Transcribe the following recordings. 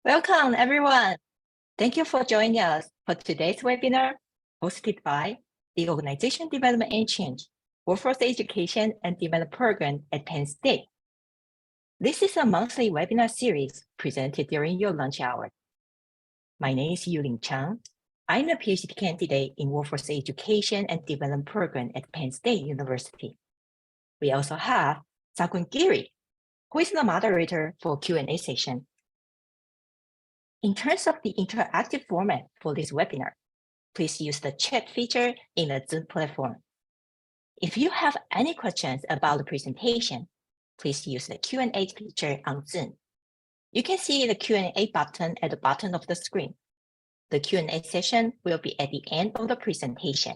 Welcome, everyone. Thank you for joining us for today's webinar, hosted by the Organization Development and Change, Workforce Education and Development Program at Penn State. This is a monthly webinar series presented during your lunch hour. My name is Yuling Chang. I'm a PhD candidate in Workforce Education and Development Program at Penn State University. We also have Sakun Giri, who is the moderator for Q&A session. In terms of the interactive format for this webinar, please use the chat feature in the Zoom platform. If you have any questions about the presentation, please use the Q&A feature on Zoom. You can see the Q&A button at the bottom of the screen. The Q&A session will be at the end of the presentation.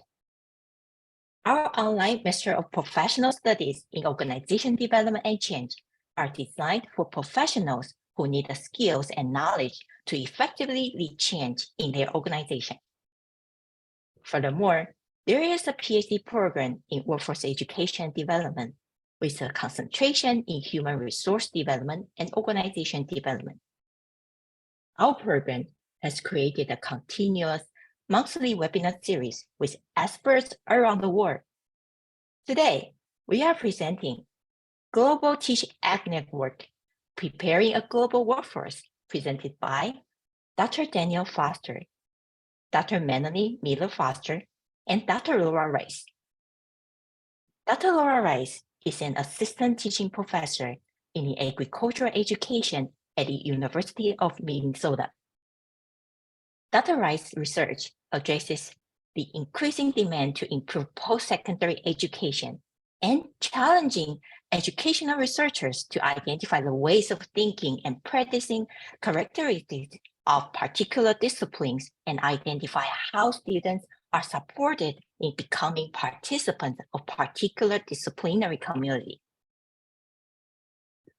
Our online Master of Professional Studies in Organization Development and Change are designed for professionals who need the skills and knowledge to effectively lead change in their organization. Furthermore, there is a PhD program in Workforce Education Development with a concentration in human resource development and organization development. Our program has created a continuous monthly webinar series with experts around the world. Today, we are presenting Global TeachAg Network, Preparing a Global Workforce, presented by Dr. Daniel Foster, Dr. Melanie Miller-Foster, and Dr. Laura Rice. Dr. Laura Rice is an assistant teaching professor in the agricultural education at the University of Minnesota. Dr. Rice's research addresses the increasing demand to improve post-secondary education and challenging educational researchers to identify the ways of thinking and practicing characteristics of particular disciplines and identify how students are supported in becoming participants of particular disciplinary community.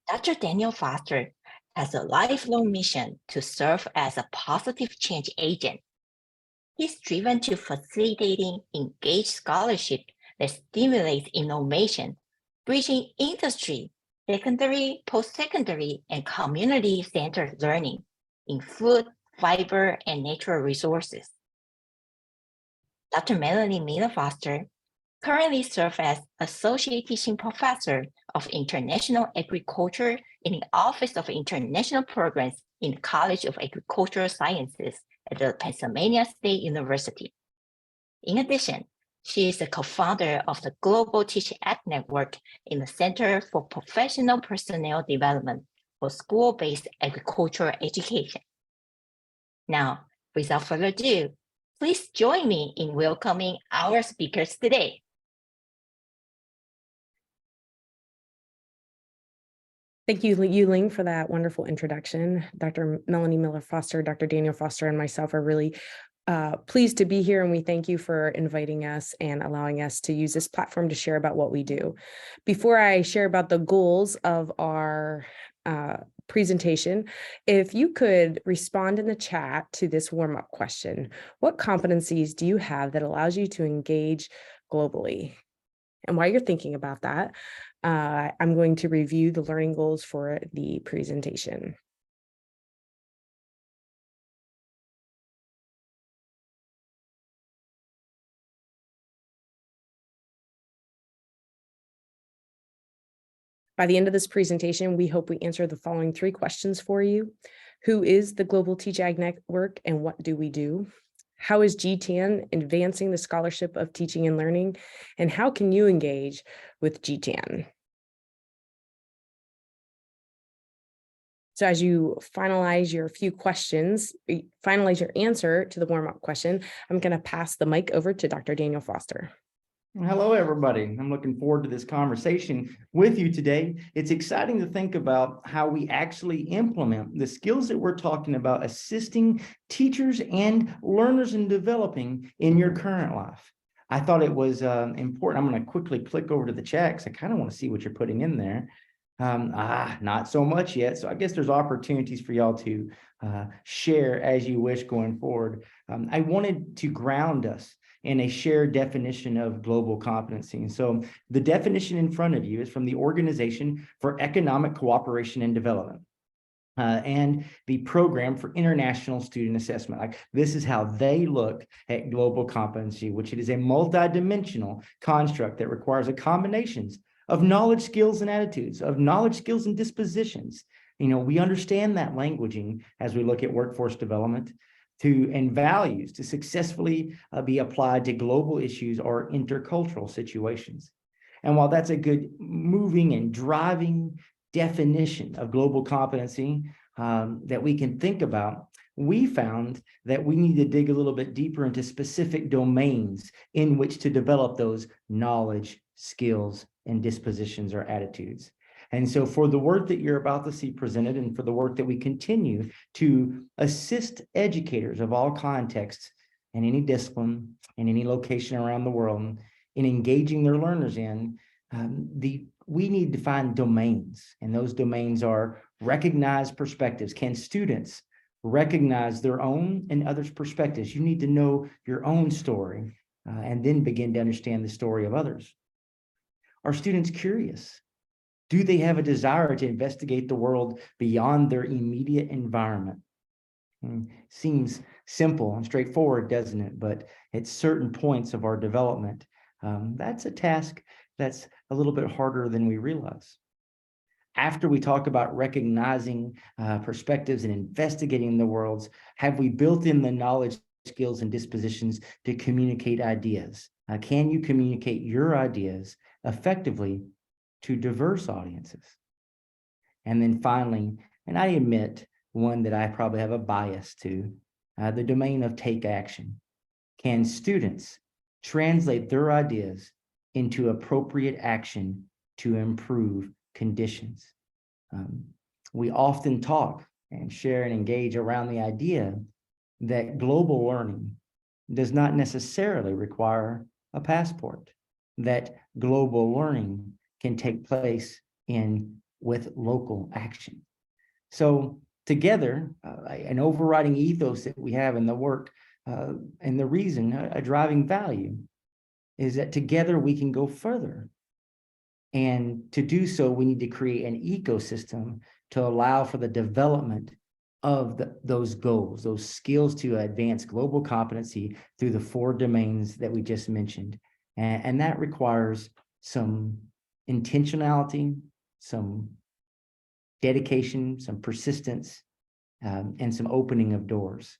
Dr. Daniel Foster has a lifelong mission to serve as a positive change agent. He's driven to facilitating engaged scholarship that stimulates innovation, bridging industry, secondary, post-secondary, and community-centered learning in food, fiber, and natural resources. Dr. Melanie Miller-Foster currently serves as Associate Teaching Professor of International Agriculture in the Office of International Programs in the College of Agricultural Sciences at the Pennsylvania State University. In addition, she is the co-founder of the Global TeachAg Network in the Center for Professional Personnel Development for School-Based Agricultural Education. Now, without further ado, please join me in welcoming our speakers today. Thank you, Yuling, for that wonderful introduction. Dr. Melanie Miller-Foster, Dr. Daniel Foster, and myself are really pleased to be here, and we thank you for inviting us and allowing us to use this platform to share about what we do. Before I share about the goals of our presentation, if you could respond in the chat to this warm-up question: what competencies do you have that allows you to engage globally? And while you're thinking about that, I'm going to review the learning goals for the presentation. By the end of this presentation, we hope we answer the following 3 questions for you. Who is the Global TeachAg Network and what do we do? How is GTAN advancing the scholarship of teaching and learning? And how can you engage with GTAN? So as you finalize your few questions, finalize your answer to the warm-up question, I'm going to pass the mic over to Dr. Daniel Foster. Hello, everybody. I'm looking forward to this conversation with you today. It's exciting to think about how we actually implement the skills that we're talking about, assisting teachers and learners in developing in your current life. I thought it was important. I'm going to quickly click over to the chat because I kind of want to see what you're putting in there. Not so much yet. So I guess there's opportunities for y'all to share as you wish going forward. I wanted to ground us in a shared definition of global competency. And so the definition in front of you is from the Organization for Economic Cooperation and Development. and the program for international student assessment. Like, this is how they look at global competency, which it is a multidimensional construct that requires a combinations of knowledge, skills, and attitudes, of knowledge, skills, and dispositions. We understand that languaging as we look at workforce development and values to successfully be applied to global issues or intercultural situations. And while that's a good moving and driving definition of global competency that we can think about, we found that we need to dig a little bit deeper into specific domains in which to develop those knowledge, skills, and dispositions or attitudes. And so for the work that you're about to see presented, and for the work that we continue to assist educators of all contexts in any discipline, in any location around the world, in engaging their learners in, we need to find domains, and those domains are recognized perspectives. Can students recognize their own and others' perspectives? You need to know your own story and then begin to understand the story of others. Are students curious? Do they have a desire to investigate the world beyond their immediate environment? Seems simple and straightforward, doesn't it? But at certain points of our development, that's a task that's a little bit harder than we realize. After we talk about recognizing perspectives and investigating the worlds, have we built in the knowledge, skills, and dispositions to communicate ideas? Can you communicate your ideas effectively to diverse audiences? And then finally, and I admit one that I probably have a bias to, the domain of take action. Can students translate their ideas into appropriate action to improve conditions? We often talk and share and engage around the idea that global learning does not necessarily require a passport, that global learning can take place with local action. So together, an overriding ethos that we have in the work and the reason, a driving value, is that together we can go further. And to do so, we need to create an ecosystem to allow for the development of those goals, those skills to advance global competency through the 4 domains that we just mentioned. And that requires some intentionality, some dedication, some persistence, and some opening of doors.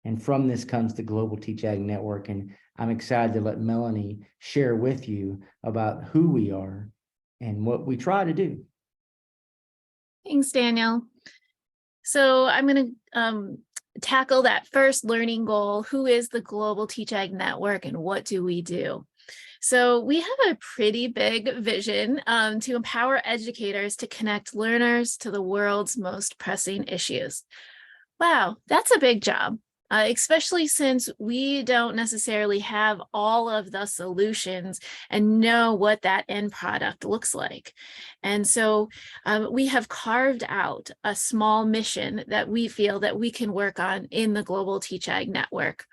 And from this comes the Global TeachAg Network. And I'm excited to let Melanie share with you about who we are and what we try to do. Thanks, Daniel. So I'm going to tackle that first learning goal. Who is the Global TeachAg Network and what do we do? So we have a pretty big vision to empower educators to connect learners to the world's most pressing issues. Wow, that's a big job. Especially since we don't necessarily have all of the solutions and know what that end product looks like. And so we have carved out a small mission that we feel that we can work on in the Global TeachAg Network,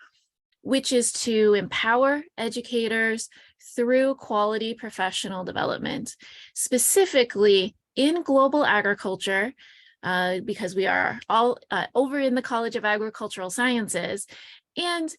which is to empower educators through quality professional development, specifically in global agriculture, because we are all over in the College of Agricultural Sciences, and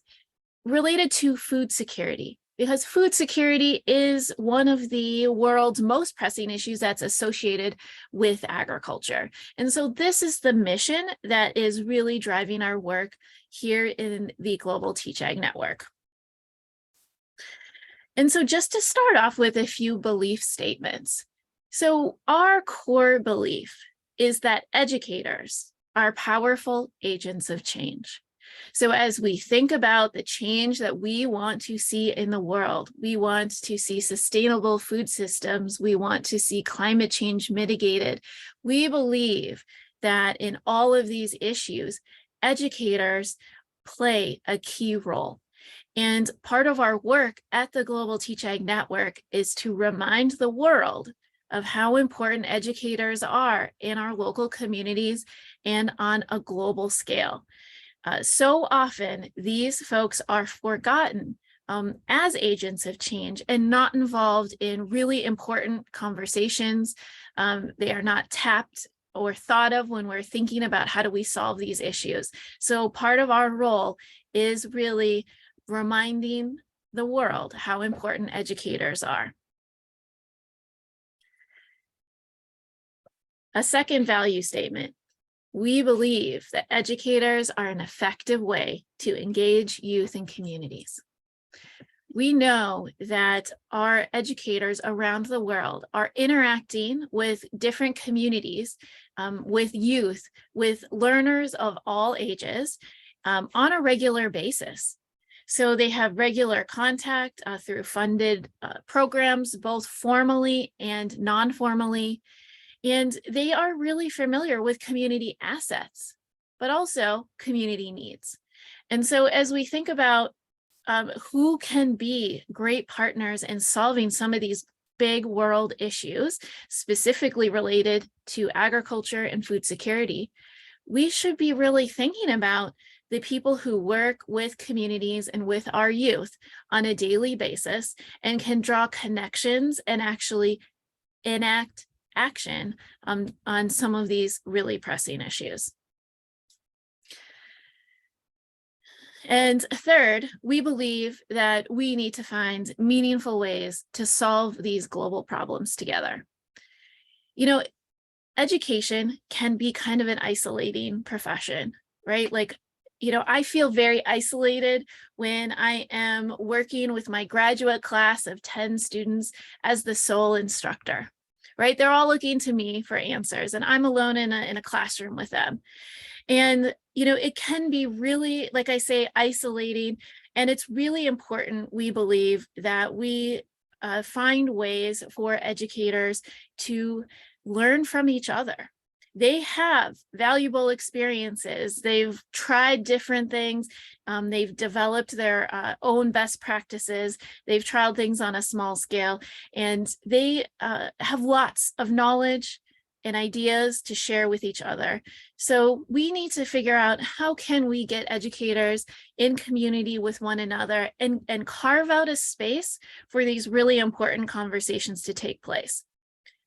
related to food security, because food security is one of the world's most pressing issues that's associated with agriculture. And so this is the mission that is really driving our work here in the Global TeachAg Network. And so just to start off with a few belief statements. So our core belief is that educators are powerful agents of change. So as we think about the change that we want to see in the world, we want to see sustainable food systems, we want to see climate change mitigated, we believe that in all of these issues, educators play a key role. And part of our work at the Global TeachAg Network is to remind the world of how important educators are in our local communities and on a global scale. So often, these folks are forgotten as agents of change and not involved in really important conversations. They are not tapped or thought of when we're thinking about how do we solve these issues. So part of our role is really reminding the world how important educators are. A second value statement. We believe that educators are an effective way to engage youth and communities. We know that our educators around the world are interacting with different communities, with youth, with learners of all ages on a regular basis. So they have regular contact through funded programs, both formally and non-formally. And they are really familiar with community assets, but also community needs. And so as we think about who can be great partners in solving some of these big world issues, specifically related to agriculture and food security, we should be really thinking about the people who work with communities and with our youth on a daily basis and can draw connections and actually enact action on some of these really pressing issues. And third, we believe that we need to find meaningful ways to solve these global problems together. You know, education can be kind of an isolating profession, right? Like, you know, I feel very isolated when I am working with my graduate class of 10 students as the sole instructor, right? They're all looking to me for answers and I'm alone in a classroom with them. And, you know, it can be really, like I say, isolating. And it's really important, we believe, that we find ways for educators to learn from each other. They have valuable experiences. They've tried different things. They've developed their own best practices. They've tried things on a small scale, and they have lots of knowledge and ideas to share with each other. So we need to figure out how can we get educators in community with one another and carve out a space for these really important conversations to take place.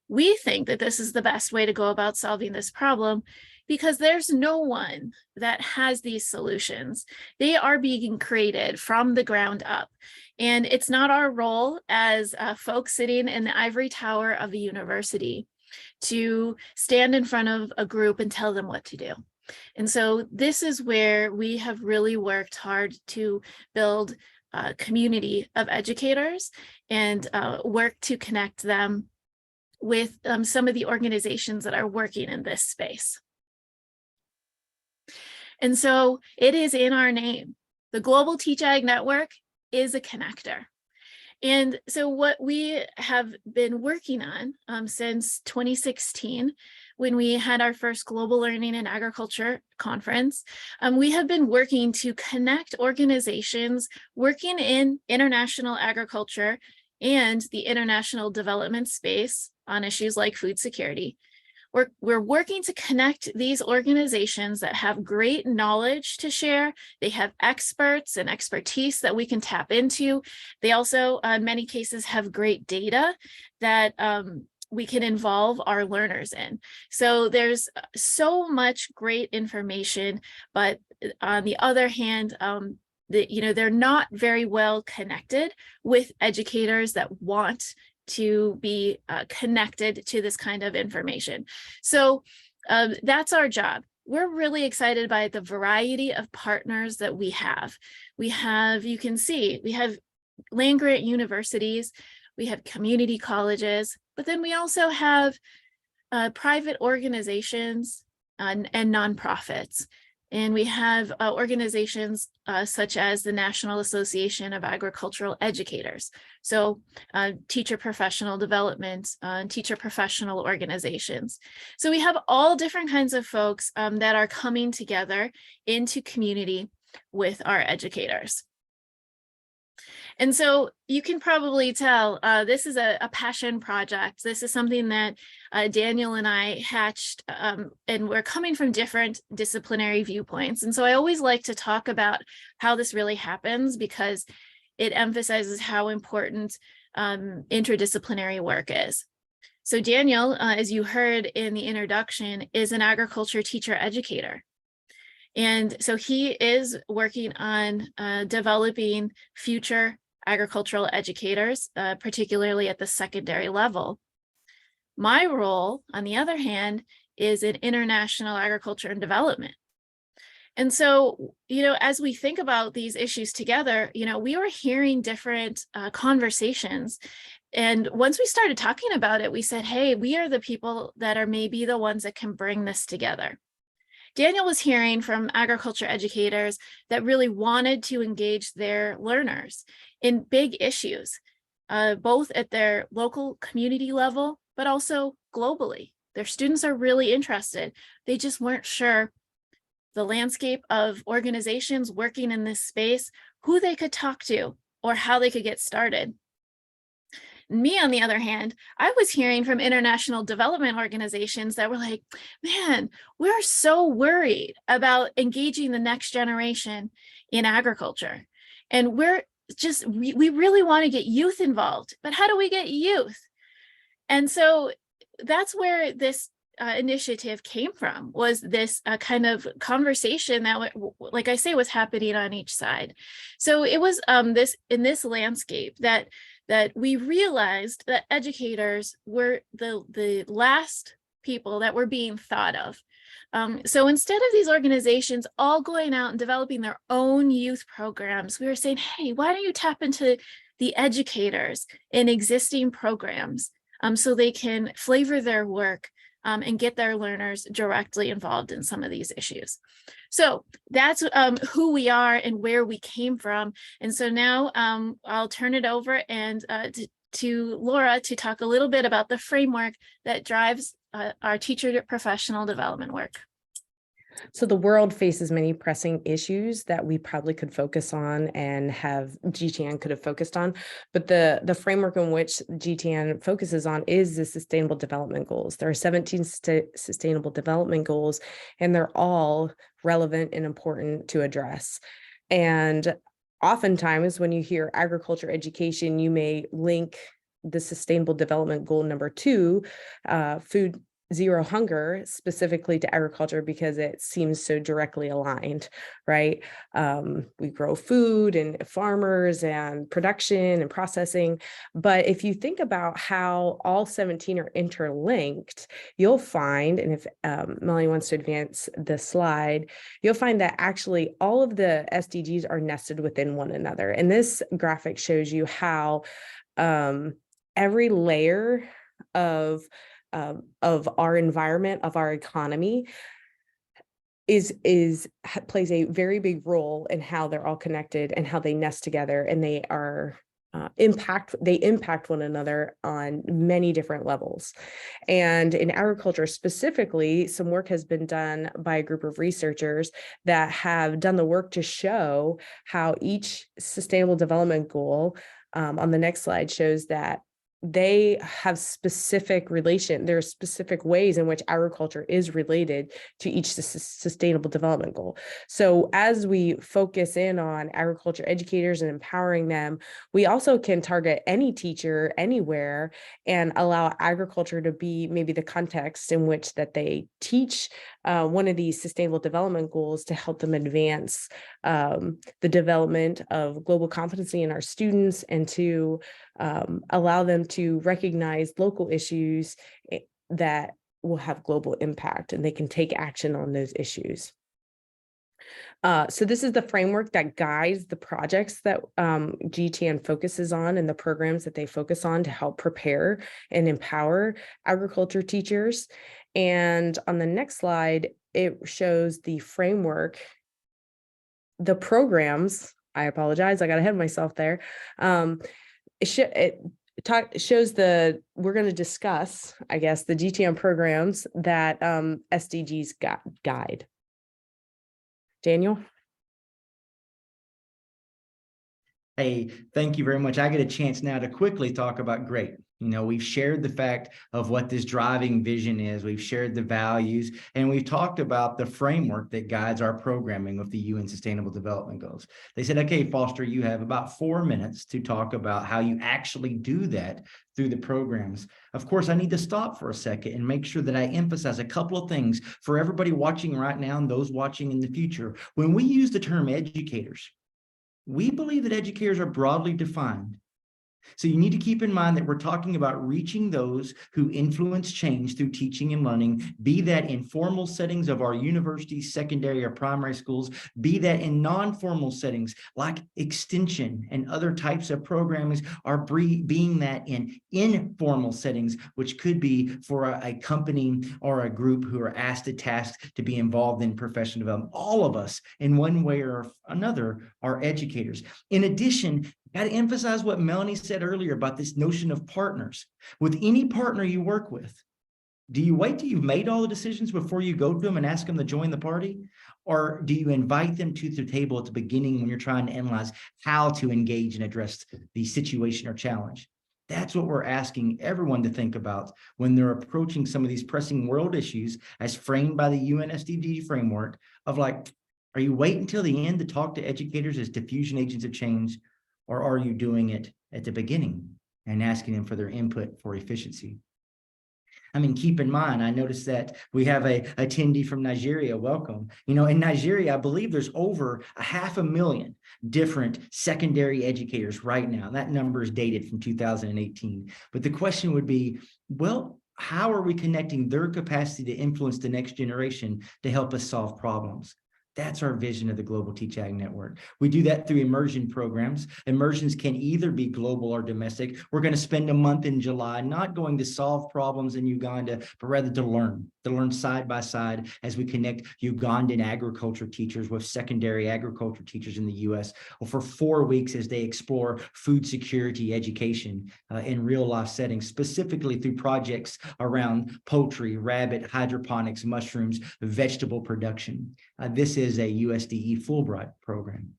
We think that this is the best way to go about solving this problem because there's no one that has these solutions. They are being created from the ground up. And it's not our role as folks sitting in the ivory tower of a university to stand in front of a group and tell them what to do. And so this is where we have really worked hard to build a community of educators and work to connect them with some of the organizations that are working in this space. And so it is in our name. The Global TeachAg Network is a connector. And so what we have been working on since 2016, when we had our first Global Learning in Agriculture conference, we have been working to connect organizations working in international agriculture and the international development space on issues like food security. We're working to connect these organizations that have great knowledge to share. They have experts and expertise that we can tap into. They also, in many cases, have great data that we can involve our learners in. So there's so much great information, but on the other hand, they're not very well connected with educators that want to be connected to this kind of information. So that's our job. We're really excited by the variety of partners that we have. We have, you can see, we have land-grant universities, we have community colleges, but then we also have private organizations and nonprofits. And we have organizations such as the National Association of Agricultural Educators. So teacher professional development, teacher professional organizations. So we have all different kinds of folks that are coming together into community with our educators. And so you can probably tell this is a passion project. This is something that Daniel and I hatched, and we're coming from different disciplinary viewpoints. And so I always like to talk about how this really happens because it emphasizes how important interdisciplinary work is. So Daniel, as you heard in the introduction, is an agriculture teacher educator. And so he is working on developing future agricultural educators, particularly at the secondary level. My role, on the other hand, is in international agriculture and development. And so, as we think about these issues together, we were hearing different conversations. And once we started talking about it, we said, hey, we are the people that are maybe the ones that can bring this together. Daniel was hearing from agriculture educators that really wanted to engage their learners in big issues, both at their local community level, but also globally. Their students are really interested. They just weren't sure the landscape of organizations working in this space, who they could talk to, or how they could get started. Me, on the other hand, I was hearing from international development organizations that were like, man, we're so worried about engaging the next generation in agriculture. And we really want to get youth involved, but how do we get youth? And so that's where this initiative came from, was this kind of conversation that, like I say, was happening on each side. So it was in this landscape that we realized that educators were the last people that were being thought of. So instead of these organizations all going out and developing their own youth programs, we were saying, hey, why don't you tap into the educators in existing programs so they can flavor their work and get their learners directly involved in some of these issues. So that's who we are and where we came from. And so now I'll turn it over and to Laura to talk a little bit about the framework that drives our teacher professional development work. So the world faces many pressing issues that we probably could focus on and have GTN could have focused on, but the framework in which GTN focuses on is the Sustainable Development Goals. There are 17 Sustainable Development Goals, and they're all relevant and important to address. And oftentimes when you hear agriculture education, you may link the Sustainable Development Goal number 2, food zero hunger, specifically to agriculture, because it seems so directly aligned, right? We grow food and farmers and production and processing. But if you think about how all 17 are interlinked, you'll find, and if Melanie wants to advance the slide, you'll find that actually all of the SDGs are nested within one another. And this graphic shows you how every layer of our environment, of our economy, plays a very big role in how they're all connected and how they nest together, and they are impact one another on many different levels. And in agriculture specifically, some work has been done by a group of researchers that have done the work to show how each Sustainable Development Goal on the next slide shows that they have there are specific ways in which agriculture is related to each Sustainable Development Goal. So as we focus in on agriculture educators and empowering them, we also can target any teacher anywhere and allow agriculture to be maybe the context in which that they teach one of these Sustainable Development Goals to help them advance the development of global competency in our students, and to allow them to recognize local issues that will have global impact, and they can take action on those issues. So this is the framework that guides the projects that GTN focuses on and the programs that they focus on to help prepare and empower agriculture teachers. And on the next slide, it shows the framework, the programs. I apologize, I got ahead of myself there. It shows we're going to discuss, I guess, the GTN programs that SDGs guide. Daniel? Hey, thank you very much. I get a chance now to quickly talk about GREAT. You know, we've shared the fact of what this driving vision is. We've shared the values, and we've talked about the framework that guides our programming of the UN Sustainable Development Goals. They said, okay, Foster, you have about 4 minutes to talk about how you actually do that through the programs. Of course, I need to stop for a second and make sure that I emphasize a couple of things for everybody watching right now and those watching in the future. When we use the term educators, we believe that educators are broadly defined. So you need to keep in mind that we're talking about reaching those who influence change through teaching and learning, be that in formal settings of our universities, secondary or primary schools, be that in non-formal settings like extension and other types of programs, or being that in informal settings, which could be for a company or a group who are asked a task to be involved in professional development. All of us, in one way or another, are educators. In addition, got to emphasize what Melanie said earlier about this notion of partners. With any partner you work with, do you wait till you've made all the decisions before you go to them and ask them to join the party? Or do you invite them to the table at the beginning when you're trying to analyze how to engage and address the situation or challenge? That's what we're asking everyone to think about when they're approaching some of these pressing world issues as framed by the UN SDG framework of like, are you waiting until the end to talk to educators as diffusion agents of change? Or are you doing it at the beginning and asking them for their input for efficiency? I mean, keep in mind, I noticed that we have a attendee from Nigeria. Welcome. You know, in Nigeria, I believe there's over 500,000 different secondary educators right now. That number is dated from 2018. But the question would be, well, how are we connecting their capacity to influence the next generation to help us solve problems? That's our vision of the Global TeachAg Network. We do that through immersion programs. Immersions can either be global or domestic. We're going to spend a month in July, not going to solve problems in Uganda, but rather to learn side by side as we connect Ugandan agriculture teachers with secondary agriculture teachers in the U.S. for 4 weeks as they explore food security education in real life settings, specifically through projects around poultry, rabbit, hydroponics, mushrooms, vegetable production. This is a USDE Fulbright program.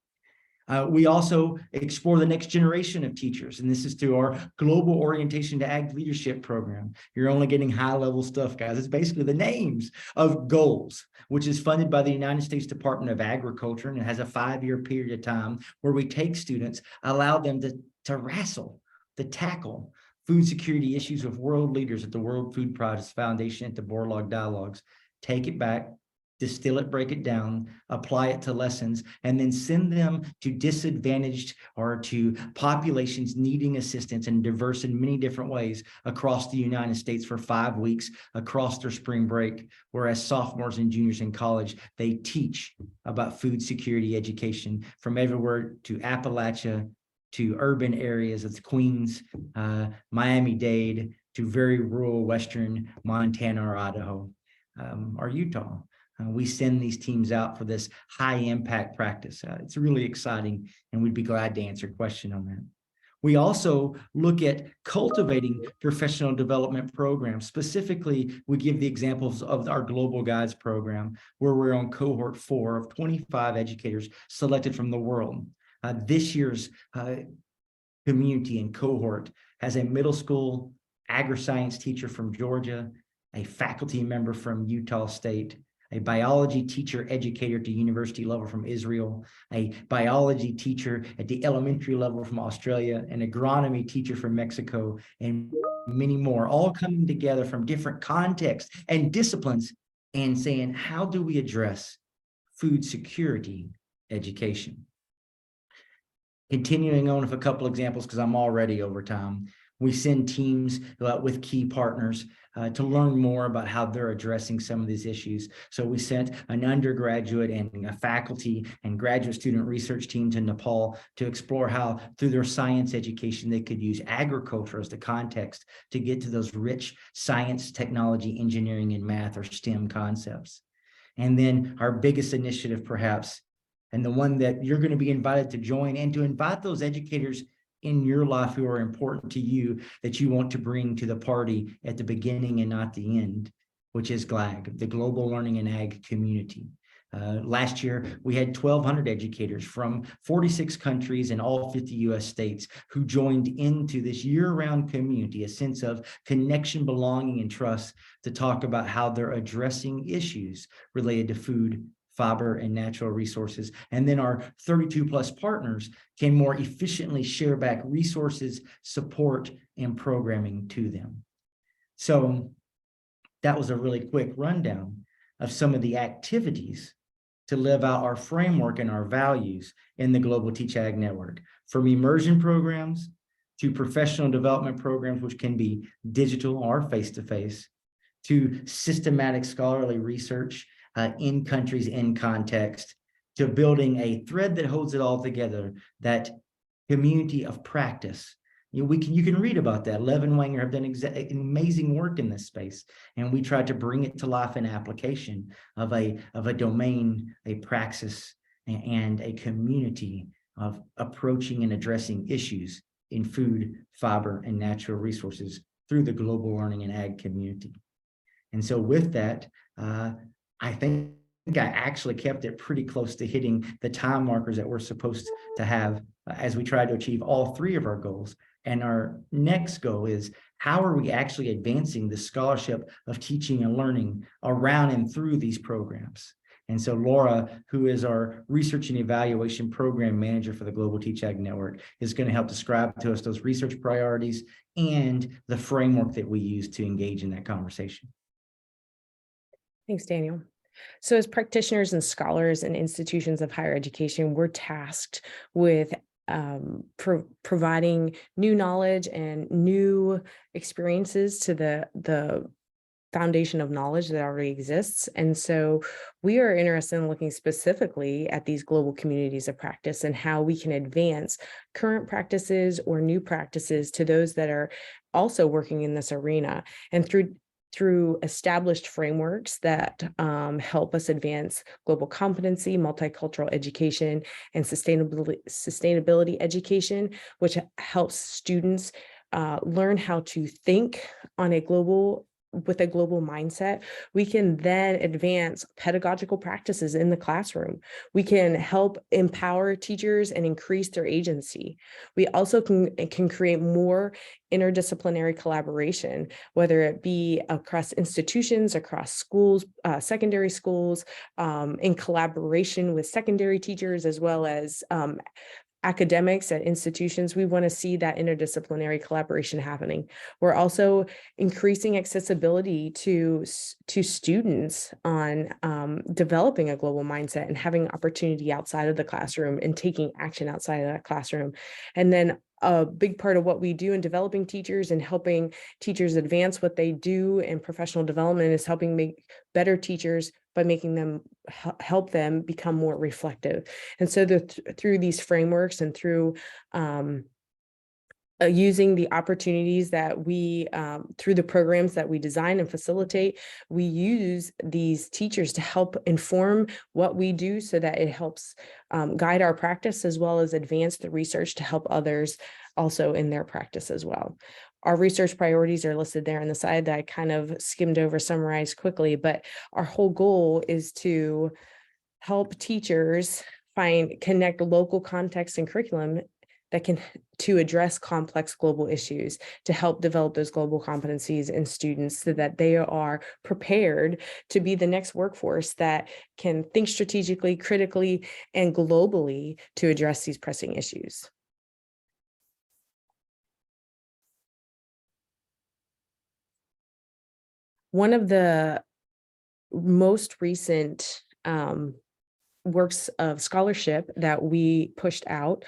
We also explore the next generation of teachers, and this is through our Global Orientation to Ag Leadership program. You're only getting high-level stuff, guys. It's basically the names of goals, which is funded by the United States Department of Agriculture, and it has a 5-year period of time where we take students, allow them to wrestle, to tackle food security issues with world leaders at the World Food Products Foundation, at the Borlaug Dialogues, take it back, distill it, break it down, apply it to lessons, and then send them to disadvantaged or to populations needing assistance and diverse in many different ways across the United States for 5 weeks across their spring break, whereas sophomores and juniors in college, they teach about food security education from everywhere to Appalachia, to urban areas of Queens, Miami-Dade, to very rural Western Montana or Idaho, or Utah. We send these teams out for this high impact practice. It's really exciting, and we'd be glad to answer a question on that. We also look at cultivating professional development programs. Specifically, we give the examples of our Global Guides program, where we're on cohort 4 of 25 educators selected from the world. This year's community and cohort has a middle school agri-science teacher from Georgia, a faculty member from Utah State, a biology teacher educator to university level from Israel, a biology teacher at the elementary level from Australia, an agronomy teacher from Mexico, and many more, all coming together from different contexts and disciplines and saying, how do we address food security education? Continuing on with a couple examples, because I'm already over time. We send teams with key partners to learn more about how they're addressing some of these issues. So we sent an undergraduate and a faculty and graduate student research team to Nepal to explore how, through their science education, they could use agriculture as the context to get to those rich science, technology, engineering, and math, or STEM concepts. And then our biggest initiative, perhaps, and the one that you're going to be invited to join, and to invite those educators in your life who are important to you that you want to bring to the party at the beginning and not the end, which is GLAG, the Global Learning and Ag Community. Last year, we had 1,200 educators from 46 countries and all 50 US states who joined into this year-round community, a sense of connection, belonging, and trust to talk about how they're addressing issues related to food, fiber, and natural resources. And then our 32 plus partners can more efficiently share back resources, support, and programming to them. So that was a really quick rundown of some of the activities to live out our framework and our values in the Global TeachAg Network, from immersion programs to professional development programs, which can be digital or face-to-face, to systematic scholarly research in countries, in context, to building a thread that holds it all together, that community of practice. You can read about that. Lev and Wenger have done amazing work in this space, and we try to bring it to life in application of a domain, a praxis, and a community of approaching and addressing issues in food, fiber, and natural resources through the global learning and ag community. And so with that, I think I actually kept it pretty close to hitting the time markers that we're supposed to have as we try to achieve all three of our goals. And our next goal is, how are we actually advancing the scholarship of teaching and learning around and through these programs? And so Laura, who is our research and evaluation program manager for the Global TeachAg Network, is going to help describe to us those research priorities and the framework that we use to engage in that conversation. Thanks, Daniel. So as practitioners and scholars in institutions of higher education, we're tasked with providing new knowledge and new experiences to the foundation of knowledge that already exists. And so we are interested in looking specifically at these global communities of practice and how we can advance current practices or new practices to those that are also working in this arena, and through established frameworks that help us advance global competency, multicultural education, and sustainability education, which helps students learn how to think on with a global mindset. We can then advance pedagogical practices in the classroom. We can help empower teachers and increase their agency. We also can create more interdisciplinary collaboration, whether it be across institutions, across schools, secondary schools, in collaboration with secondary teachers, as well as academics at institutions. We want to see that interdisciplinary collaboration happening. We're also increasing accessibility to students on developing a global mindset and having opportunity outside of the classroom and taking action outside of that classroom. And then a big part of what we do in developing teachers and helping teachers advance what they do in professional development is helping make better teachers by making them help them become more reflective. And so through these frameworks and through using the opportunities that we, through the programs that we design and facilitate, we use these teachers to help inform what we do so that it helps guide our practice, as well as advance the research to help others also in their practice as well. Our research priorities are listed there on the side that I kind of skimmed over, summarized quickly, but our whole goal is to help teachers connect local context and curriculum to address complex global issues, to help develop those global competencies in students so that they are prepared to be the next workforce that can think strategically, critically, and globally to address these pressing issues. One of the most recent works of scholarship that we pushed out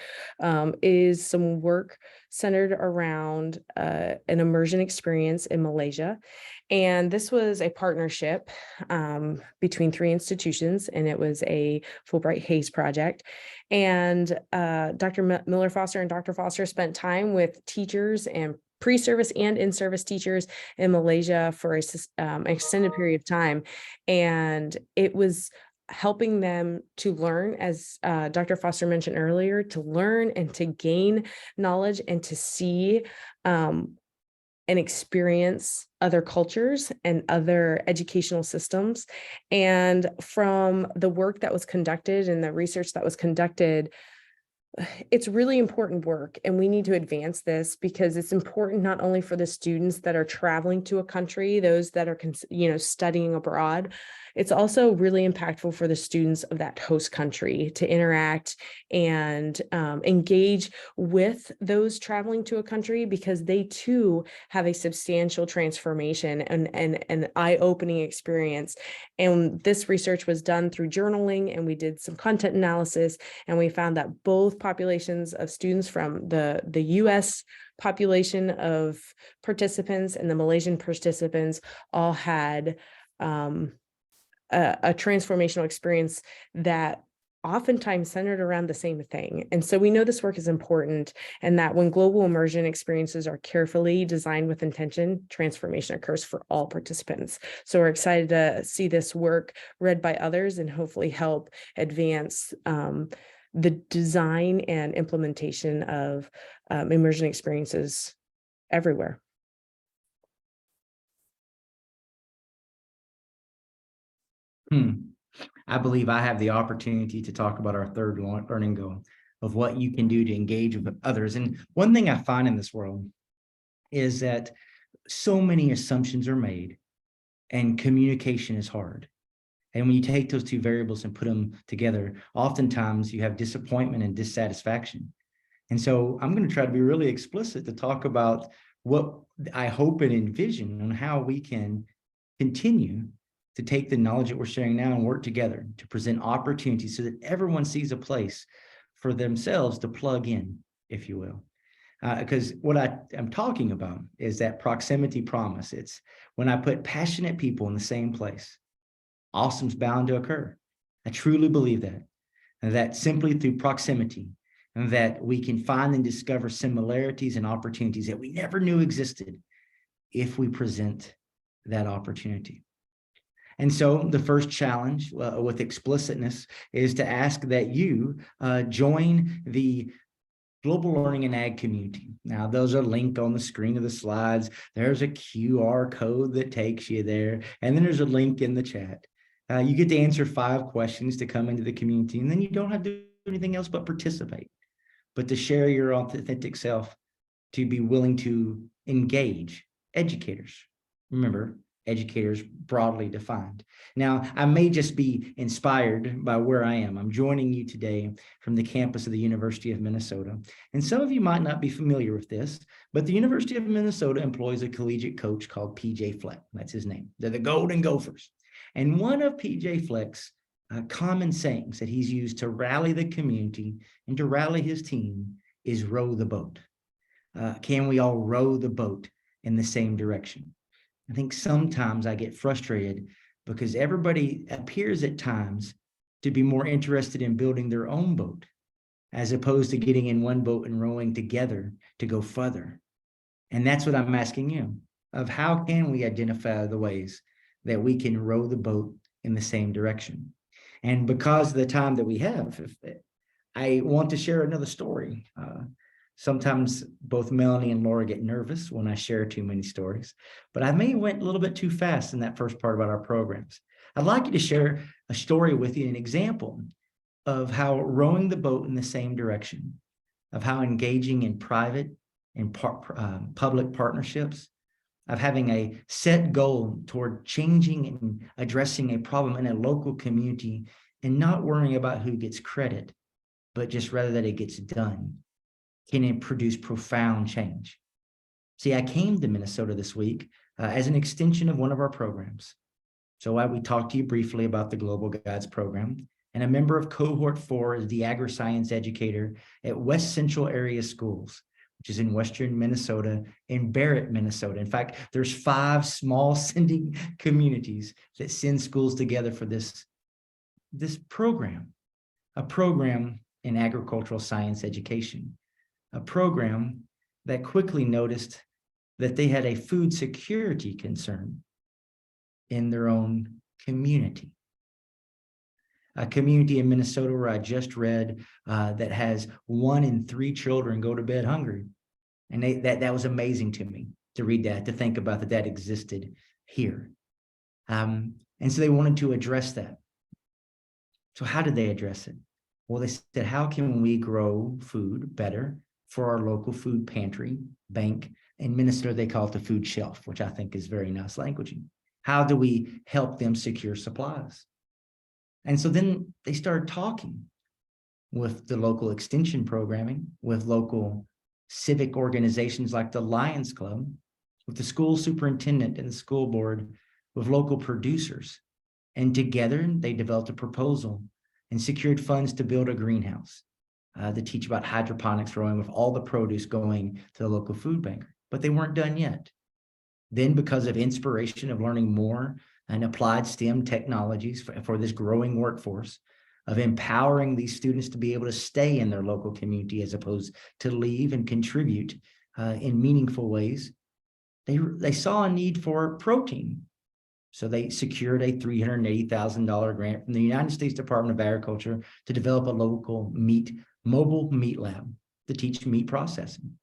is some work centered around an immersion experience in Malaysia. And this was a partnership between 3 institutions, and it was a Fulbright Hays project. And Dr. Miller Foster and Dr. Foster spent time with teachers and pre-service and in-service teachers in Malaysia for an extended period of time. And it was helping them to learn, as Dr. Foster mentioned earlier, to learn and to gain knowledge and to see and experience other cultures and other educational systems. And from the work that was conducted and the research that was conducted, it's really important work, and we need to advance this because it's important not only for the students that are traveling to a country, those that are, studying abroad. It's also really impactful for the students of that host country to interact and engage with those traveling to a country, because they too have a substantial transformation and an eye-opening experience. And this research was done through journaling, and we did some content analysis, and we found that both populations of students from the US population of participants and the Malaysian participants all had a transformational experience that oftentimes centered around the same thing. And so we know this work is important, and that when global immersion experiences are carefully designed with intention, transformation occurs for all participants. So we're excited to see this work read by others and hopefully help advance the design and implementation of immersion experiences everywhere. I believe I have the opportunity to talk about our third learning goal of what you can do to engage with others. And one thing I find in this world is that so many assumptions are made and communication is hard. And when you take those two variables and put them together, oftentimes you have disappointment and dissatisfaction. And so I'm going to try to be really explicit to talk about what I hope and envision on how we can continue to take the knowledge that we're sharing now and work together to present opportunities so that everyone sees a place for themselves to plug in, if you will. Because what I'm talking about is that proximity promise. It's when I put passionate people in the same place, awesome's bound to occur. I truly believe that. And that simply through proximity, and that we can find and discover similarities and opportunities that we never knew existed if we present that opportunity. And so the first challenge with explicitness is to ask that you join the Global Learning and Ag community. Now, those are linked on the screen of the slides. There's a QR code that takes you there, and then there's a link in the chat. You get to answer 5 questions to come into the community, and then you don't have to do anything else but participate, but to share your authentic self, to be willing to engage educators. Remember, educators broadly defined. Now, I may just be inspired by where I am. I'm joining you today from the campus of the University of Minnesota. And some of you might not be familiar with this, but the University of Minnesota employs a collegiate coach called PJ Fleck. That's his name. They're the Golden Gophers. And one of PJ Fleck's common sayings that he's used to rally the community and to rally his team is row the boat. Can we all row the boat in the same direction? I think sometimes I get frustrated because everybody appears at times to be more interested in building their own boat as opposed to getting in one boat and rowing together to go further. And that's what I'm asking you of how can we identify the ways that we can row the boat in the same direction? And because of the time that we have, I want to share another story. Sometimes both Melanie and Laura get nervous when I share too many stories, but I may have went a little bit too fast in that first part about our programs. I'd like you to share a story with you, an example of how rowing the boat in the same direction, of how engaging in private and public partnerships, of having a set goal toward changing and addressing a problem in a local community and not worrying about who gets credit, but just rather that it gets done. Can it produce profound change? See, I came to Minnesota this week as an extension of one of our programs. So we talked to you briefly about the Global Guides program, and a member of Cohort 4 is the agri-science educator at West Central Area Schools, which is in Western Minnesota, in Barrett, Minnesota. In fact, there's 5 small sending communities that send schools together for this program, a program in agricultural science education. A program that quickly noticed that they had a food security concern in their own community. A community in Minnesota where I just read that has 1 in 3 children go to bed hungry. And that was amazing to me to read that, to think about that existed here. And so they wanted to address that. So how did they address it? Well, they said, how can we grow food better for our local food pantry, bank, and Minnesota, they call it the food shelf, which I think is very nice languaging. How do we help them secure supplies? And so then they started talking with the local extension programming, with local civic organizations like the Lions Club, with the school superintendent and the school board, with local producers. And together they developed a proposal and secured funds to build a greenhouse to teach about hydroponics growing, with all the produce going to the local food bank. But they weren't done yet. Then, because of inspiration of learning more and applied STEM technologies for this growing workforce, of empowering these students to be able to stay in their local community as opposed to leave and contribute in meaningful ways, they saw a need for protein. So they secured a $380,000 grant from the United States Department of Agriculture to develop a local mobile meat lab to teach meat processing.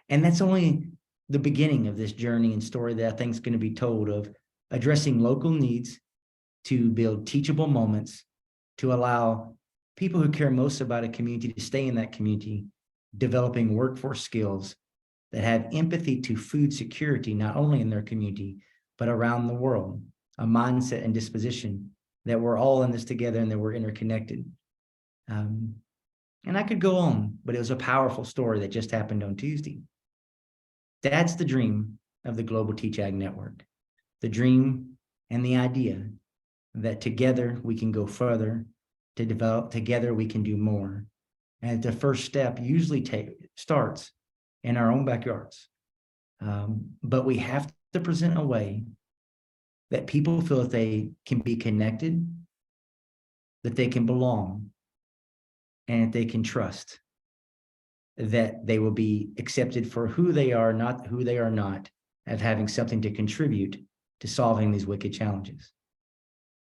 And that's only the beginning of this journey and story that I think is going to be told, of addressing local needs to build teachable moments, to allow people who care most about a community to stay in that community, developing workforce skills that have empathy to food security, not only in their community, but around the world, a mindset and disposition that we're all in this together and that we're interconnected. And I could go on, but it was a powerful story that just happened on Tuesday. That's the dream of the Global TeachAg Network, the dream and the idea that together we can go further, to develop together we can do more. And the first step usually starts in our own backyards. But we have to present a way that people feel that they can be connected, that they can belong, and that they can trust that they will be accepted for who they are, not who they are not, of having something to contribute to solving these wicked challenges.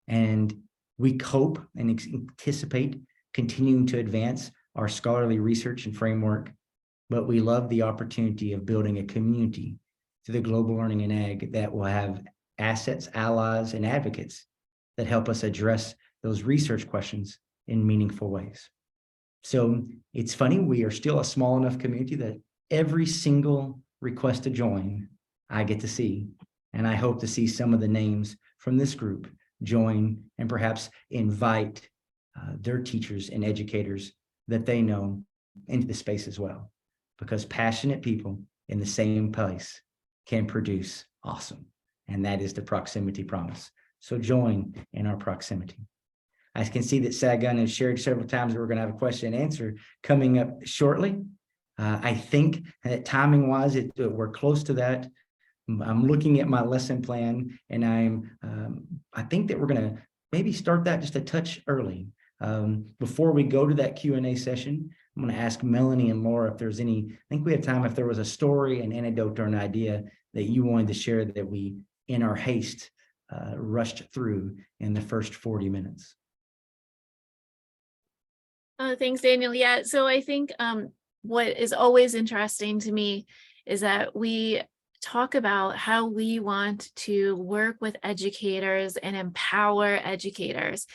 And we hope and anticipate continuing to advance our scholarly research and framework, but we love the opportunity of building a community through the Global Learning in Ag that will have assets, allies, and advocates that help us address those research questions in meaningful ways. So it's funny, we are still a small enough community that every single request to join, I get to see. And I hope to see some of the names from this group join and perhaps invite their teachers and educators that they know into the space as well. Because passionate people in the same place can produce awesome. And that is the proximity promise. So join in our proximity. I can see that Sagun has shared several times that we're going to have a question and answer coming up shortly. I think that timing wise, we're close to that. I'm looking at my lesson plan, and I think that we're going to maybe start that just a touch early. Before we go to that Q&A session, I'm going to ask Melanie and Laura if there's any, I think we have time, if there was a story, an anecdote, or an idea that you wanted to share that we, in our haste, rushed through in the first 40 minutes. Thanks, Daniel. Yeah, so I think what is always interesting to me is that we talk about how we want to work with educators and empower educators.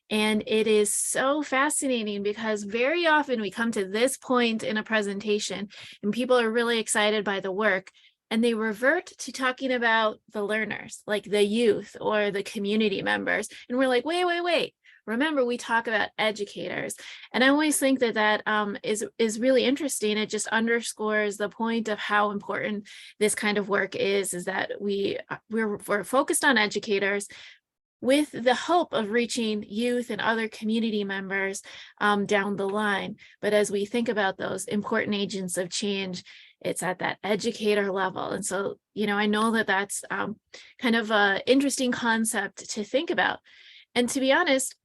And it is so fascinating because very often we come to this point in a presentation and people are really excited by the work and they revert to talking about the learners, like the youth or the community members. And we're like, wait. Remember, we talk about educators. And I always think that is really interesting. It just underscores the point of how important this kind of work is that we're focused on educators with the hope of reaching youth and other community members down the line. But as we think about those important agents of change, it's at that educator level. And so, I know that that's kind of an interesting concept to think about. And to be honest,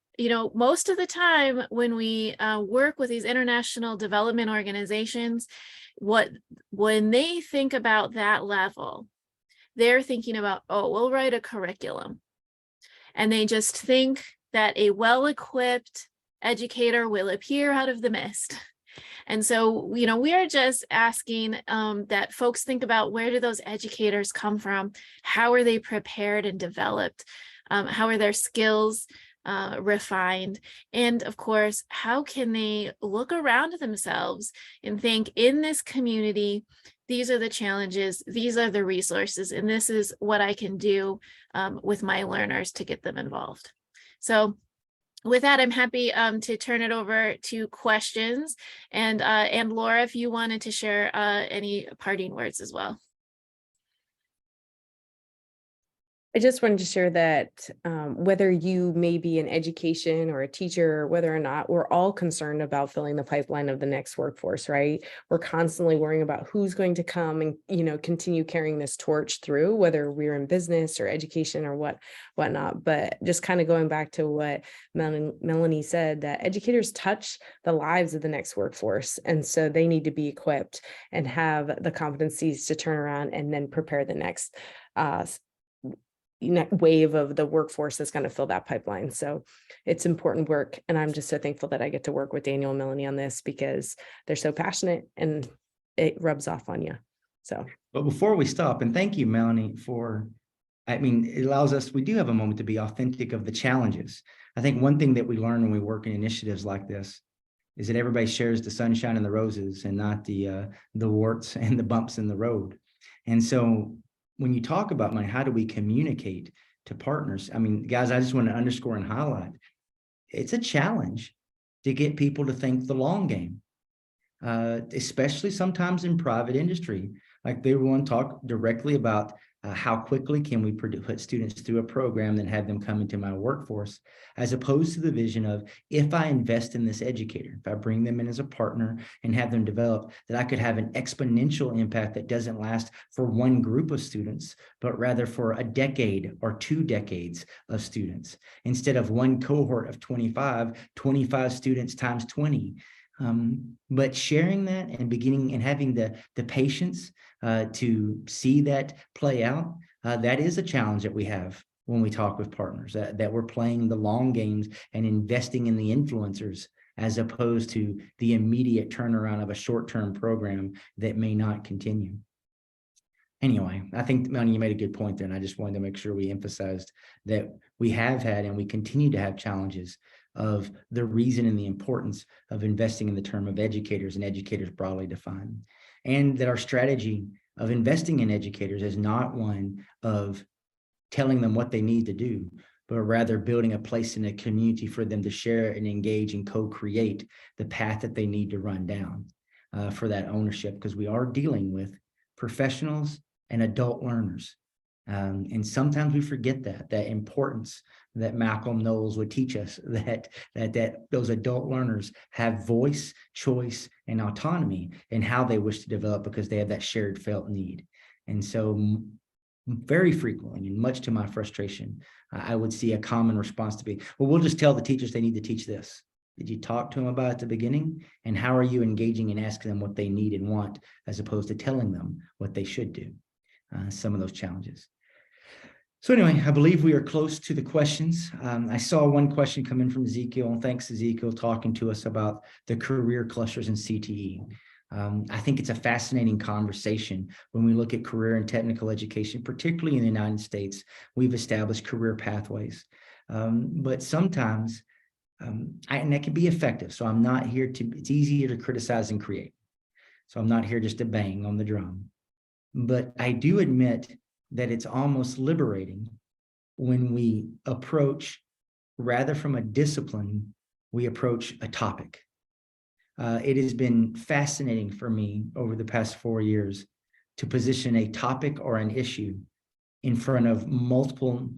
most of the time when we work with these international development organizations, when they think about that level, they're thinking about, we'll write a curriculum. And they just think that a well-equipped educator will appear out of the mist And so, we are just asking that folks think about, where do those educators come from? How are they prepared and developed? How are their skills refined? And of course, how can they look around themselves and think, in this community, these are the challenges, these are the resources, and this is what I can do with my learners to get them involved. So with that, I'm happy to turn it over to questions. And Laura, if you wanted to share any parting words as well. I just wanted to share that whether you may be in education or a teacher, whether or not, we're all concerned about filling the pipeline of the next workforce, right? We're constantly worrying about who's going to come and, continue carrying this torch through, whether we're in business or education or whatnot. But just kind of going back to what Melanie said, that educators touch the lives of the next workforce. And so they need to be equipped and have the competencies to turn around and then prepare the next wave of the workforce that's going to fill that pipeline. So it's important work. And I'm just so thankful that I get to work with Daniel and Melanie on this, because they're so passionate and it rubs off on you. So, but before we stop, and thank you, Melanie, it allows us, we do have a moment to be authentic of the challenges. I think one thing that we learn when we work in initiatives like this is that everybody shares the sunshine and the roses and not the warts and the bumps in the road. And so when you talk about money, how do we communicate to partners? Guys, I just want to underscore and highlight, it's a challenge to get people to think the long game, especially sometimes in private industry. Like, they want to talk directly about how quickly can we put students through a program and have them come into my workforce, as opposed to the vision of, if I invest in this educator, if I bring them in as a partner and have them develop, that I could have an exponential impact that doesn't last for one group of students, but rather for a decade or 2 decades of students, instead of one cohort of 25 students times 20. But sharing that and beginning and having the patience to see that play out, that is a challenge that we have when we talk with partners, that we're playing the long games and investing in the influencers, as opposed to the immediate turnaround of a short-term program that may not continue. Anyway, I think, Melanie, you made a good point there, and I just wanted to make sure we emphasized that we have had and we continue to have challenges of the reason and the importance of investing in the term of educators, and educators broadly defined, and that our strategy of investing in educators is not one of telling them what they need to do, but rather building a place in a community for them to share and engage and co-create the path that they need to run down for that ownership, because we are dealing with professionals and adult learners. And sometimes we forget that importance that Malcolm Knowles would teach us, that those adult learners have voice, choice, and autonomy in how they wish to develop, because they have that shared felt need. And so very frequently, and much to my frustration, I would see a common response to be, well, we'll just tell the teachers they need to teach this. Did you talk to them about it at the beginning? And how are you engaging and asking them what they need and want, as opposed to telling them what they should do? Some of those challenges. So anyway, I believe we are close to the questions. I saw one question come in from Ezekiel, and thanks, Ezekiel, talking to us about the career clusters in CTE. I think it's a fascinating conversation when we look at career and technical education, particularly in the United States. We've established career pathways, but sometimes, and that can be effective. So I'm not here it's easier to criticize and create. So I'm not here just to bang on the drum. But I do admit that it's almost liberating when we approach, rather from a discipline, we approach a topic. It has been fascinating for me over the past 4 years to position a topic or an issue in front of multiple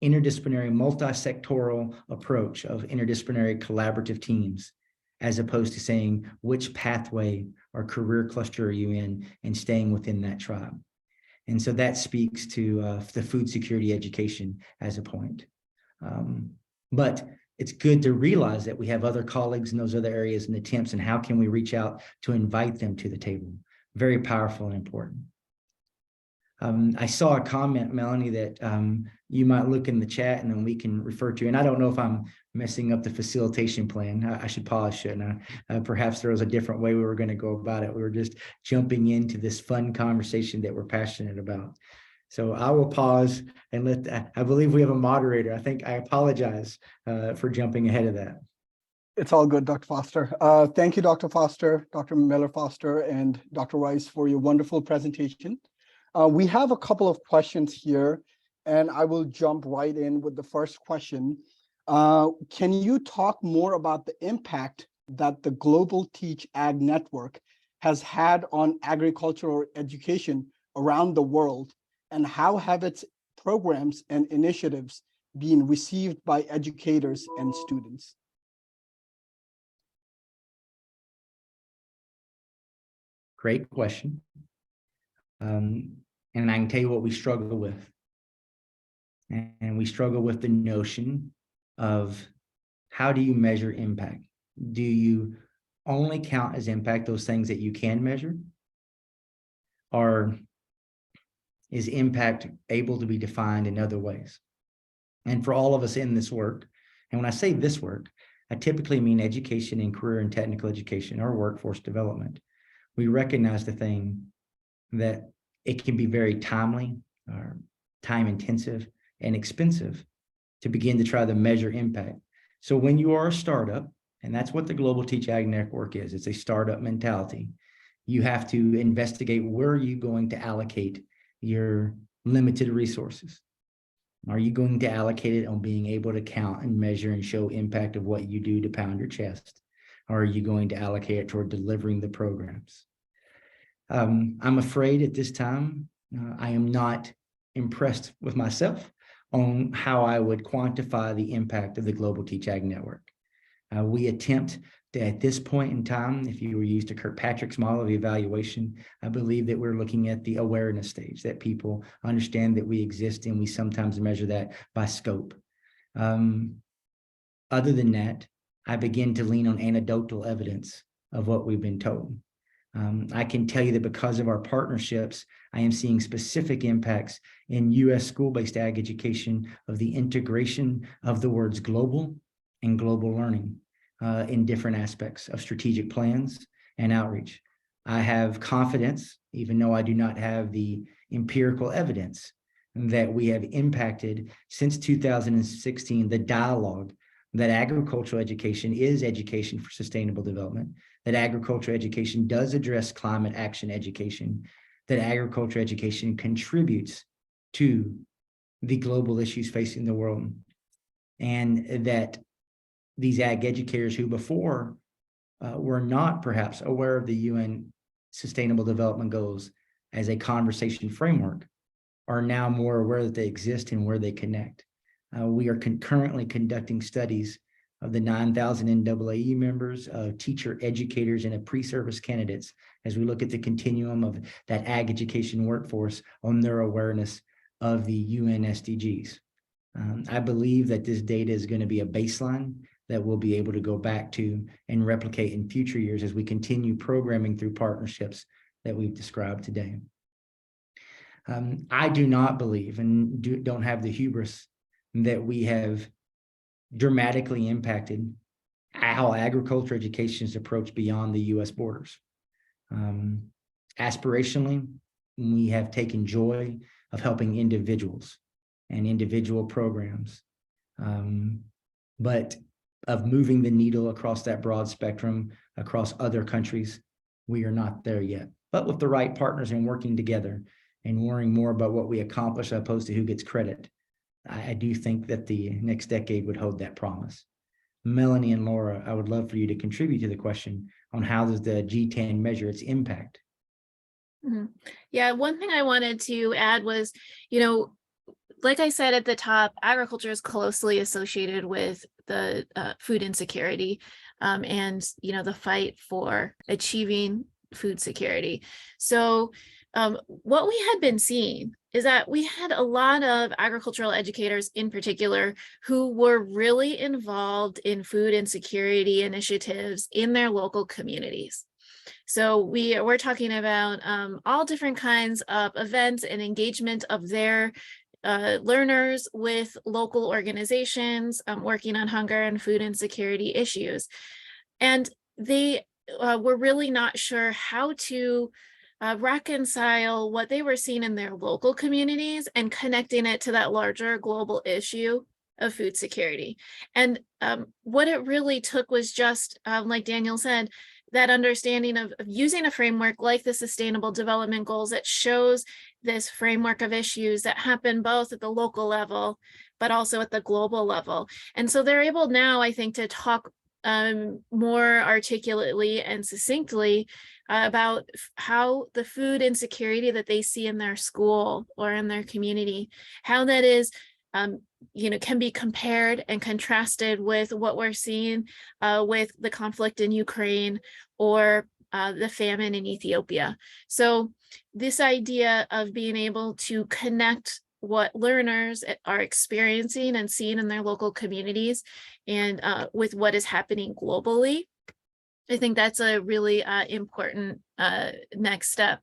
interdisciplinary, multi-sectoral approach of interdisciplinary collaborative teams, as opposed to saying, which pathway or career cluster are you in, and staying within that tribe. And so that speaks to the food security education as a point. But it's good to realize that we have other colleagues in those other areas and attempts, and how can we reach out to invite them to the table? Very powerful and important. I saw a comment, Melanie, that you might look in the chat and then we can refer to, and I don't know if I'm messing up the facilitation plan. I should pause, shouldn't I? Perhaps there was a different way we were going to go about it. We were just jumping into this fun conversation that we're passionate about. So I will pause and I believe we have a moderator. I apologize for jumping ahead of that. It's all good, Dr. Foster. Thank you, Dr. Foster, Dr. Miller-Foster, and Dr. Rice for your wonderful presentation. We have a couple of questions here, and I will jump right in with the first question. Can you talk more about the impact that the Global TeachAg network has had on agricultural education around the world, and how have its programs and initiatives been received by educators and students? Great question. And I can tell you what we struggle with. And we struggle with the notion of how do you measure impact? Do you only count as impact those things that you can measure? Or is impact able to be defined in other ways? And for all of us in this work, and when I say this work, I typically mean education and career and technical education or workforce development. We recognize the thing that it can be very timely or time intensive and expensive to begin to try to measure impact. So when you are a startup, and that's what the Global TeachAg Network is, it's a startup mentality. You have to investigate where are you going to allocate your limited resources. Are you going to allocate it on being able to count and measure and show impact of what you do to pound your chest? Or are you going to allocate it toward delivering the programs? I'm afraid at this time, I am not impressed with myself on how I would quantify the impact of the Global TeachAg Network. We attempt to, at this point in time, if you were used to Kirkpatrick's model of evaluation, I believe that we're looking at the awareness stage, that people understand that we exist, and we sometimes measure that by scope. Other than that, I begin to lean on anecdotal evidence of what we've been told. I can tell you that because of our partnerships, I am seeing specific impacts in U.S. school-based ag education of the integration of the words global and global learning in different aspects of strategic plans and outreach. I have confidence, even though I do not have the empirical evidence, that we have impacted since 2016 the dialogue that agricultural education is education for sustainable development, that agricultural education does address climate action education, that agriculture education contributes to the global issues facing the world, and that these ag educators who before were not perhaps aware of the UN Sustainable Development Goals as a conversation framework are now more aware that they exist and where they connect. We are currently conducting studies of the 9,000 NAAE members, teacher educators, and pre-service candidates as we look at the continuum of that ag education workforce on their awareness of the UN SDGs. I believe that this data is going to be a baseline that we'll be able to go back to and replicate in future years as we continue programming through partnerships that we've described today. I do not believe and don't have the hubris that we have dramatically impacted how agriculture education is approached beyond the U.S. borders. Aspirationally, we have taken joy of helping individuals and individual programs, but of moving the needle across that broad spectrum across other countries, we are not there yet. But with the right partners and working together and worrying more about what we accomplish as opposed to who gets credit, I do think that the next decade would hold that promise. Melanie and Laura, I would love for you to contribute to the question on how does the GTAN measure its impact? Mm-hmm. Yeah, one thing I wanted to add was, like I said at the top, agriculture is closely associated with the food insecurity and, the fight for achieving food security. So what we had been seeing is that we had a lot of agricultural educators in particular who were really involved in food insecurity initiatives in their local communities. So we're talking about all different kinds of events and engagement of their learners with local organizations working on hunger and food insecurity issues. And they were really not sure how to reconcile what they were seeing in their local communities and connecting it to that larger global issue of food security. And what it really took was just, like Daniel said, that understanding of using a framework like the Sustainable Development Goals that shows this framework of issues that happen both at the local level, but also at the global level. And so they're able now, I think, to talk more articulately and succinctly about how the food insecurity that they see in their school or in their community, how that is can be compared and contrasted with what we're seeing with the conflict in Ukraine or the famine in Ethiopia. So this idea of being able to connect what learners are experiencing and seeing in their local communities and with what is happening globally, I think that's a really important next step.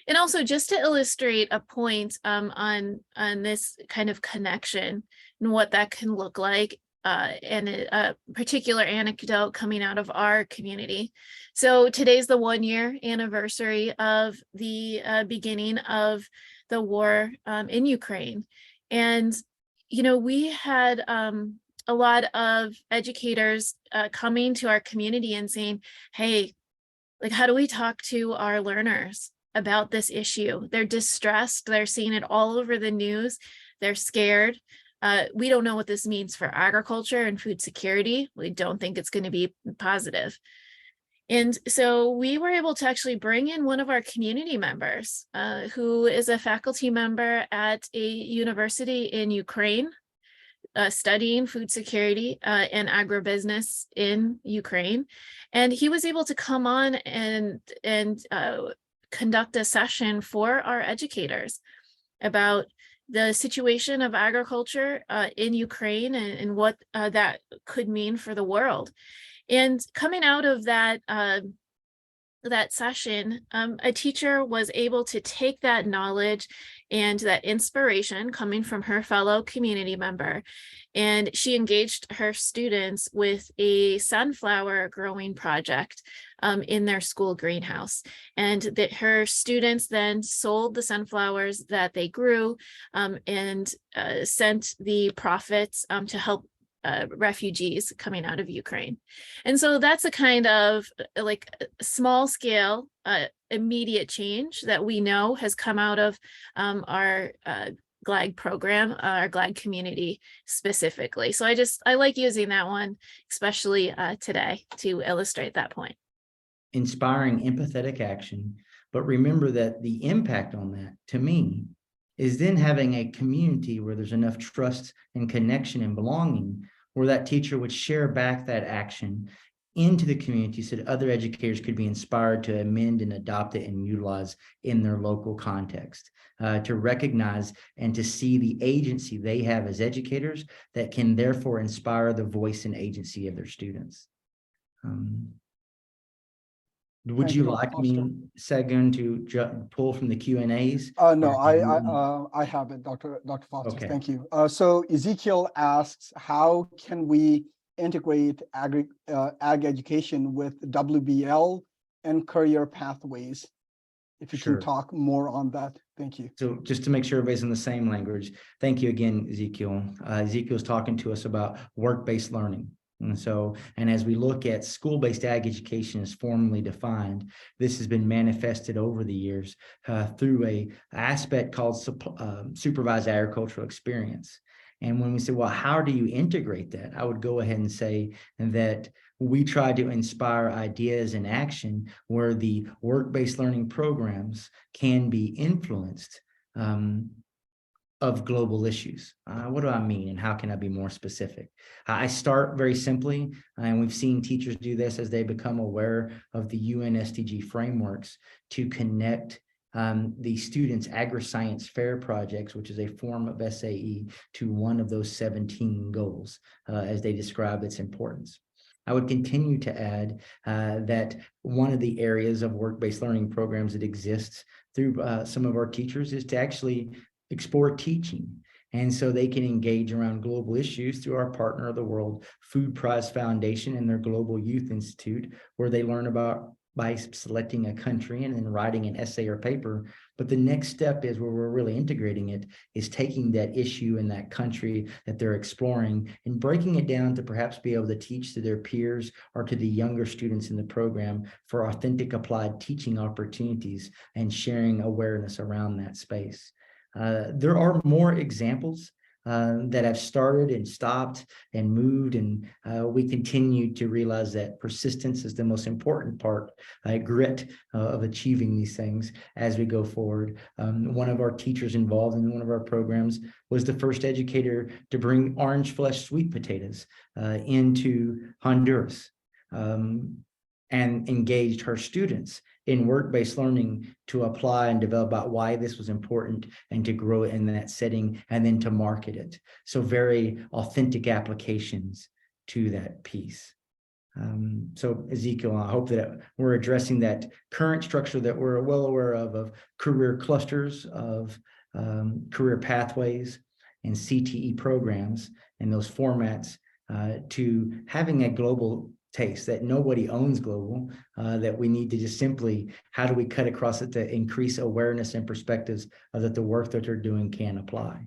And also, just to illustrate a point on this kind of connection and what that can look like, and a particular anecdote coming out of our community. So today's the 1-year anniversary of the beginning of the war in Ukraine. And, we had a lot of educators coming to our community and saying, hey, like, how do we talk to our learners about this issue? They're distressed. They're seeing it all over the news. They're scared. We don't know what this means for agriculture and food security. We don't think it's going to be positive. And so we were able to actually bring in one of our community members who is a faculty member at a university in Ukraine, studying food security and agribusiness in Ukraine. And he was able to come on and conduct a session for our educators about the situation of agriculture in Ukraine and what that could mean for the world. And coming out of that session, a teacher was able to take that knowledge and that inspiration coming from her fellow community member, and she engaged her students with a sunflower growing project in their school greenhouse. And that her students then sold the sunflowers that they grew and sent the profits to help refugees coming out of Ukraine. And so that's a kind of like small scale, immediate change that we know has come out of our GLAG program, our GLAG community specifically. So I like using that one, especially today, to illustrate that point. Inspiring empathetic action, but remember that the impact on that, to me, is then having a community where there's enough trust and connection and belonging, where that teacher would share back that action into the community so that other educators could be inspired to amend and adopt it and utilize in their local context, to recognize and to see the agency they have as educators that can therefore inspire the voice and agency of their students. Would Thank you you, Dr. like me, Segun, to pull from the Q&As? No, I have it, Dr. Foster. Okay. Thank you. So Ezekiel asks, how can we integrate ag education with WBL and career pathways? If you Sure. can talk more on that. Thank you. So just to make sure everybody's in the same language, thank you again, Ezekiel. Ezekiel's talking to us about work-based learning. And as we look at school-based ag education as formally defined, this has been manifested over the years through a aspect called supervised agricultural experience. And when we say, well, how do you integrate that? I would go ahead and say that we try to inspire ideas and action where the work-based learning programs can be influenced of global issues. What do I mean, and how can I be more specific? I start very simply, and we've seen teachers do this as they become aware of the UN SDG frameworks, to connect the students' agri-science fair projects, which is a form of SAE, to one of those 17 goals as they describe its importance. I would continue to add that one of the areas of work-based learning programs that exists through some of our teachers is to actually explore teaching. And so they can engage around global issues through our partner of the World Food Prize Foundation and their Global Youth Institute, where they learn about by selecting a country and then writing an essay or paper. But the next step is where we're really integrating it is taking that issue in that country that they're exploring and breaking it down to perhaps be able to teach to their peers or to the younger students in the program for authentic applied teaching opportunities and sharing awareness around that space. There are more examples that have started and stopped and moved, and we continue to realize that persistence is the most important part, grit of achieving these things as we go forward. One of our teachers involved in one of our programs was the first educator to bring orange flesh sweet potatoes into Honduras. And engaged her students in work-based learning to apply and develop about why this was important and to grow it in that setting and then to market it. So very authentic applications to that piece. So Ezekiel, I hope that we're addressing that current structure that we're well aware of career clusters, of career pathways and CTE programs and those formats to having a global taste that nobody owns global, that we need to just simply, how do we cut across it to increase awareness and perspectives that the work that they're doing can apply.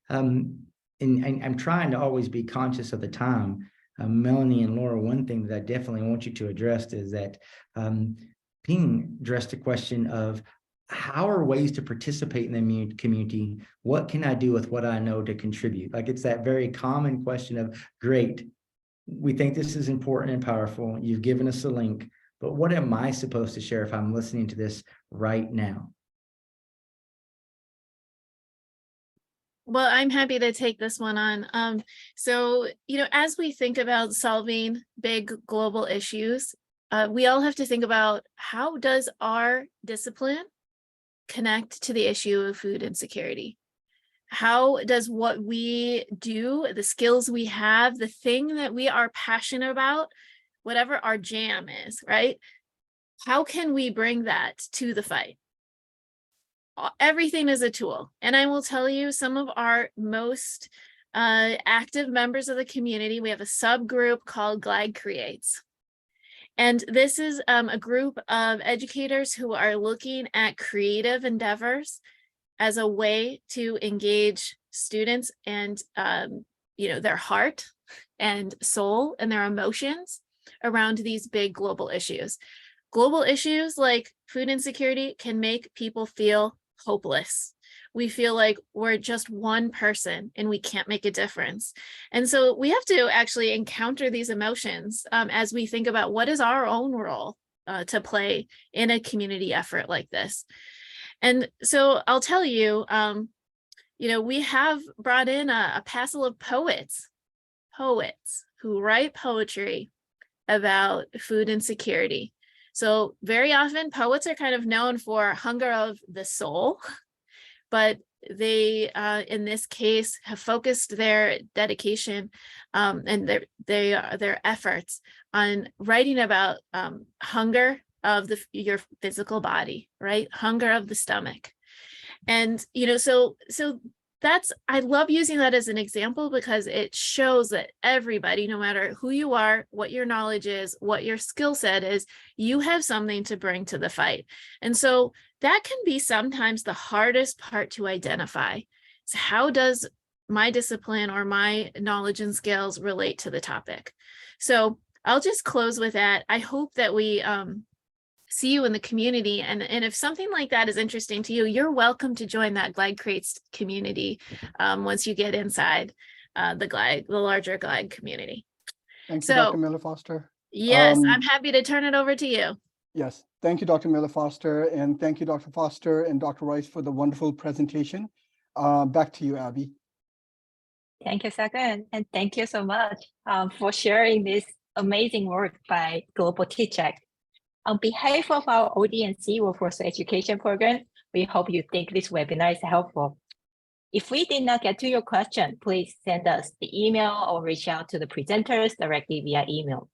And I'm trying to always be conscious of the time. Melanie and Laura, one thing that I definitely want you to address is that being addressed a question of how are ways to participate in the community? What can I do with what I know to contribute? Like it's that very common question of, great, we think this is important and powerful. You've given us a link, but what am I supposed to share if I'm listening to this right now? Well, I'm happy to take this one on. So, as we think about solving big global issues, we all have to think about how does our discipline connect to the issue of food insecurity? How does what we do, the skills we have, the thing that we are passionate about, whatever our jam is, right? How can we bring that to the fight? Everything is a tool. And I will tell you, some of our most active members of the community, we have a subgroup called GLAD Creates. And this is a group of educators who are looking at creative endeavors as a way to engage students and their heart and soul and their emotions around these big global issues. Global issues like food insecurity can make people feel hopeless. We feel like we're just one person and we can't make a difference. And so we have to actually encounter these emotions as we think about what is our own role to play in a community effort like this. And so I'll tell you, we have brought in a passel of poets who write poetry about food insecurity. So very often poets are kind of known for hunger of the soul, but they, in this case, have focused their dedication and their efforts on writing about hunger of your physical body, right? Hunger of the stomach. And, so that's, I love using that as an example because it shows that everybody, no matter who you are, what your knowledge is, what your skill set is, you have something to bring to the fight. And so that can be sometimes the hardest part to identify. So how does my discipline or my knowledge and skills relate to the topic? So I'll just close with that. I hope that we see you in the community. And if something like that is interesting to you, you're welcome to join that GLAD Creates community once you get inside the larger GLAD community. Thank you, Dr. Miller-Foster. Yes, I'm happy to turn it over to you. Yes, thank you, Dr. Miller-Foster, and thank you, Dr. Foster and Dr. Rice for the wonderful presentation. Back to you, Abby. Thank you, Sagan, and thank you so much for sharing this amazing work by Global TeachAg. On behalf of our OD&C Workforce Education Program, we hope you think this webinar is helpful. If we did not get to your question, please send us the email or reach out to the presenters directly via email.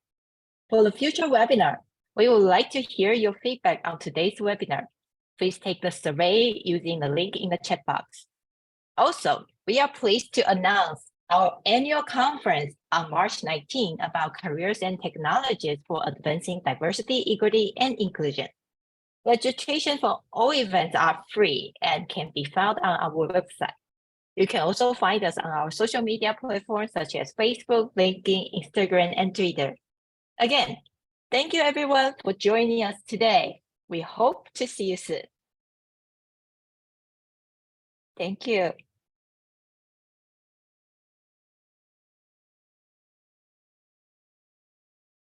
For the future webinar, we would like to hear your feedback on today's webinar. Please take the survey using the link in the chat box. Also, we are pleased to announce our annual conference on March 19 about careers and technologies for advancing diversity, equity, and inclusion. Registration for all events are free and can be found on our website. You can also find us on our social media platforms such as Facebook, LinkedIn, Instagram, and Twitter. Again, thank you everyone for joining us today. We hope to see you soon. Thank you.